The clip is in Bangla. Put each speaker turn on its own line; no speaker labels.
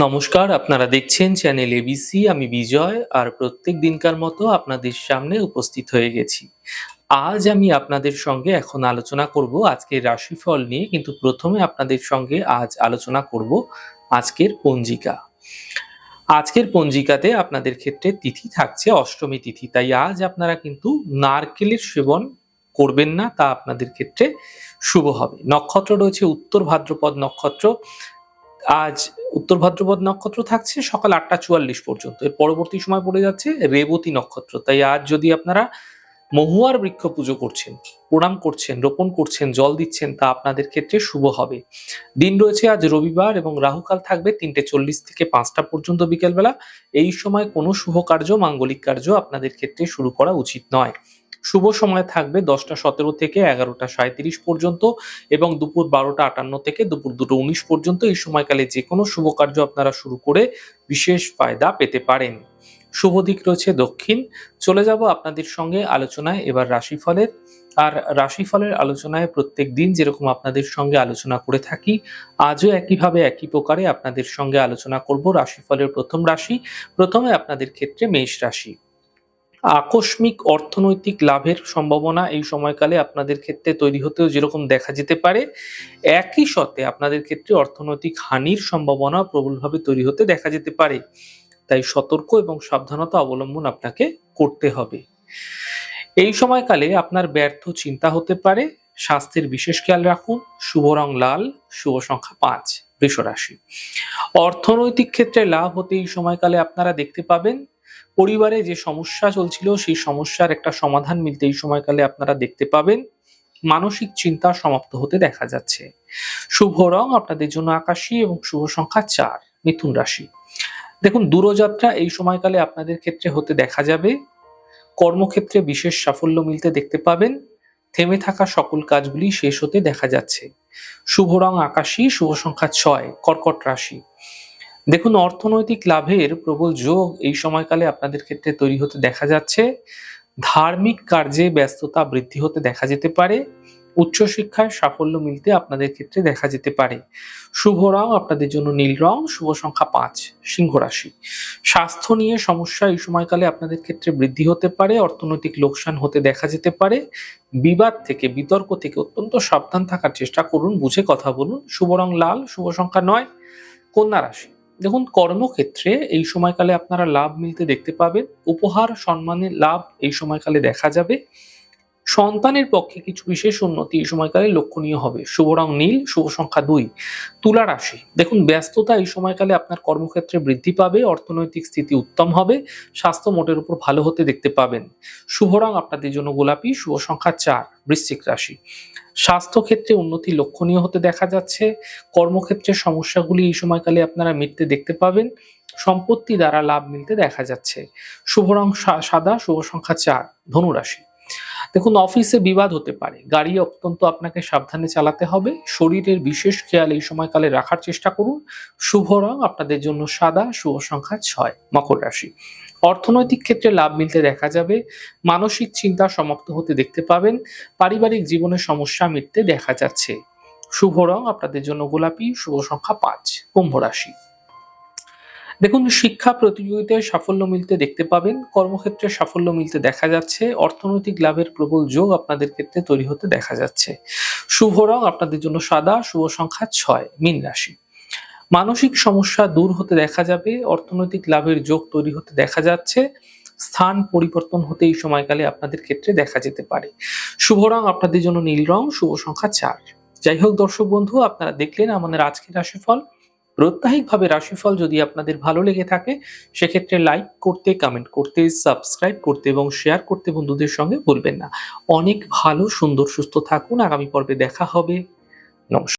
নমস্কার, আপনারা দেখছেন চ্যানেল এবিসি। আমি বিজয় আর প্রত্যেক দিনকার মতো আপনাদের সামনে উপস্থিত হয়ে গেছি। আজ আমি আপনাদের সঙ্গে এখন আলোচনা করব আজকের রাশিফল নিয়ে, কিন্তু প্রথমে আপনাদের সঙ্গে আজ আলোচনা করব আজকের পঞ্জিকা। আজকের পঞ্জিকাতে আপনাদের ক্ষেত্রে তিথি থাকছে অষ্টমী তিথি, তাই আজ আপনারা কিন্তু নারকেলের সেবন করবেন না, তা আপনাদের ক্ষেত্রে শুভ হবে। নক্ষত্র রয়েছে উত্তর ভাদ্রপদ নক্ষত্র। আজ উত্তর ভাদ্রপদ নক্ষত্র থাকছে সকাল ৮টা ৪৪ পর্যন্ত। এর পরবর্তী সময় পড়ে যাচ্ছে রেবতী নক্ষত্র। তাই আজ যদি আপনারা মহুয়ার বৃক্ষ পুজো করছেন, প্রণাম করছেন, রোপণ করছেন, জল দিচ্ছেন, তা আপনাদের ক্ষেত্রে শুভ হবে। দিন রয়েছে আজ রবিবার এবং রাহুকাল থাকবে ৩টে ৪০ থেকে ৫টা পর্যন্ত বিকেলবেলা। এই সময় কোনো শুভ কার্য, মাঙ্গলিক কার্য আপনাদের ক্ষেত্রে শুরু করা উচিত নয়। শুভ সময় থাকবে ১০টা ১৭ থেকে ১১টা ৩৭ পর্যন্ত এবং দুপুর ১২টা ৫৮ থেকে দুপুর ২টো ১৯ পর্যন্ত। এই সময়কালে যে কোনো শুভ কার্য আপনারা শুরু করে বিশেষ ফায়দা পেতে পারেন। শুভ দিক রয়েছে দক্ষিণ। চলে যাব আপনাদের সঙ্গে আলোচনায় এবার রাশিফলের। আর রাশিফলের আলোচনায় প্রত্যেক দিন যেরকম আপনাদের সঙ্গে আলোচনা করে থাকি, আজও একইভাবে একই প্রকারে আপনাদের সঙ্গে আলোচনা করব রাশিফলের প্রথম রাশি। প্রথমে আপনাদের ক্ষেত্রে মেষ রাশি। আকস্মিক অর্থনৈতিক লাভের সম্ভাবনা এই সময়কালে আপনাদের ক্ষেত্রে তৈরি হতেও যেরকম দেখা যেতে পারে, একই সাথে আপনাদের ক্ষেত্রে অর্থনৈতিক হানির সম্ভাবনা প্রবলভাবে তৈরি হতে দেখা যেতে পারে। তাই সতর্ক এবং সাবধানতা অবলম্বন আপনাকে করতে হবে। এই সময়কালে আপনার ব্যর্থ চিন্তা হতে পারে। স্বাস্থ্যের বিশেষ খেয়াল রাখুন। শুভ রং লাল, শুভ সংখ্যা ৫। বৃষ রাশি। অর্থনৈতিক ক্ষেত্রে লাভ হতে এই সময়কালে আপনারা দেখতে পাবেন। পরিবারে যে সমস্যা চলছিল সেই সমস্যার একটা সমাধান মিলতে এই সময়কালে আপনারা দেখতে পাবেন। মানসিক চিন্তা সমাপ্ত হতে দেখা যাচ্ছে। শুভ রং আপনাদের জন্য আকাশী এবং শুভ সংখ্যা ৪। মিথুন রাশি। দেখুন, দূরযাত্রা এই সময়কালে আপনাদের ক্ষেত্রে হতে দেখা যাবে। কর্মক্ষেত্রে বিশেষ সাফল্য মিলতে দেখতে পাবেন। থেমে থাকা সকল কাজগুলি শেষ হতে দেখা যাচ্ছে। শুভ রং আকাশী, শুভ সংখ্যা ৬। কর্কট রাশি। দেখুন, অর্থনৈতিক লাভের প্রবল যোগ এই সময়কালে আপনাদের ক্ষেত্রে তৈরি হতে দেখা যাচ্ছে। ধার্মিক কার্যে ব্যস্ততা বৃদ্ধি হতে দেখা যেতে পারে। উচ্চশিক্ষায় সাফল্য মিলতে আপনাদের ক্ষেত্রে দেখা যেতে পারে। শুভ রং আপনাদের জন্য নীল রং, শুভ সংখ্যা ৫। সিংহ রাশি। স্বাস্থ্য নিয়ে সমস্যা এই সময়কালে আপনাদের ক্ষেত্রে বৃদ্ধি হতে পারে। অর্থনৈতিক লোকসান হতে দেখা যেতে পারে। বিবাদ থেকে, বিতর্ক থেকে অত্যন্ত সাবধান থাকার চেষ্টা করুন, বুঝে কথা বলুন। শুভ রং লাল, শুভ সংখ্যা ৯। কন্যা রাশি। দেখুন, কর্মক্ষেত্রে এই সময়কালে আপনারা লাভ মিলতে দেখতে পাবেন। উপহার, সম্মানের লাভ এই সময়কালে দেখা যাবে। সন্তানের পক্ষে কিছু বিশেষ উন্নতি এই সময়কালে লক্ষণীয় হবে। শুভ রং নীল, শুভ সংখ্যা ২। তুলা রাশি। দেখুন, ব্যস্ততা এই সময়কালে আপনার কর্মক্ষেত্রে বৃদ্ধি পাবে। অর্থনৈতিক স্থিতি উত্তম হবে। স্বাস্থ্য মোটের উপর ভালো হতে দেখতে পাবেন। শুভ রং আপনাদের জন্য গোলাপি, শুভ সংখ্যা ৪। বৃশ্চিক রাশি। স্বাস্থ্য ক্ষেত্রে উন্নতি লক্ষণীয় হতে দেখা যাচ্ছে। কর্মক্ষেত্রের সমস্যাগুলি এই সময়কালে আপনারা মিটতে দেখতে পাবেন। সম্পত্তি দ্বারা লাভ মিলতে দেখা যাচ্ছে। শুভ রং সাদা, শুভ সংখ্যা ৪। ধনু রাশি। দেখুন, অফিসে বিবাদ হতে পারে। গাড়ি অত্যন্ত আপনাকে সাবধানে চালাতে হবে। শরীরের বিশেষ খেয়াল এই সময়কালে রাখার চেষ্টা করুন। শুভ রং আপনাদের জন্য সাদা, শুভ সংখ্যা ৬। মকর রাশি। অর্থনৈতিক ক্ষেত্রে লাভ মিলতে দেখা যাবে। মানসিক চিন্তা সমাপ্ত হতে দেখতে পাবেন। পারিবারিক জীবনে সমস্যা মিটতে দেখা যাচ্ছে। শুভ রং আপনাদের জন্য গোলাপি, শুভ সংখ্যা ৫। কুম্ভ রাশি। দেখুন, শিক্ষা প্রতিযোগিতায় সাফল্য মিলতে দেখতে পাবেন। কর্মক্ষেত্রে সাফল্য মিলতে দেখা যাচ্ছে। অর্থনৈতিক লাভের প্রবল যোগ আপনাদের ক্ষেত্রে তৈরি হতে দেখা যাচ্ছে। শুভ রং আপনাদের জন্য সাদা, শুভ সংখ্যা ৬। মীন রাশি। মানসিক সমস্যা দূর হতে দেখা যাবে। অর্থনৈতিক লাভের যোগ তৈরি হতে দেখা যাচ্ছে। স্থান পরিবর্তন হতে এই সময়কালে আপনাদের ক্ষেত্রে দেখা যেতে পারে। শুভ রং আপনাদের জন্য নীল রং, শুভ সংখ্যা ৪। যাই হোক দর্শক বন্ধু, আপনারা দেখলেন আমাদের আজকের রাশিফল। প্রত্যাহিকভাবে রাশিফল যদি আপনাদের ভালো লেগে থাকে, সেক্ষেত্রে লাইক করতে, কমেন্ট করতে, সাবস্ক্রাইব করতে এবং শেয়ার করতে বন্ধুদের সঙ্গে ভুলবেন না। অনেক ভালো, সুন্দর, সুস্থ থাকুন। আগামী পর্বে দেখা হবে। নমস্কার।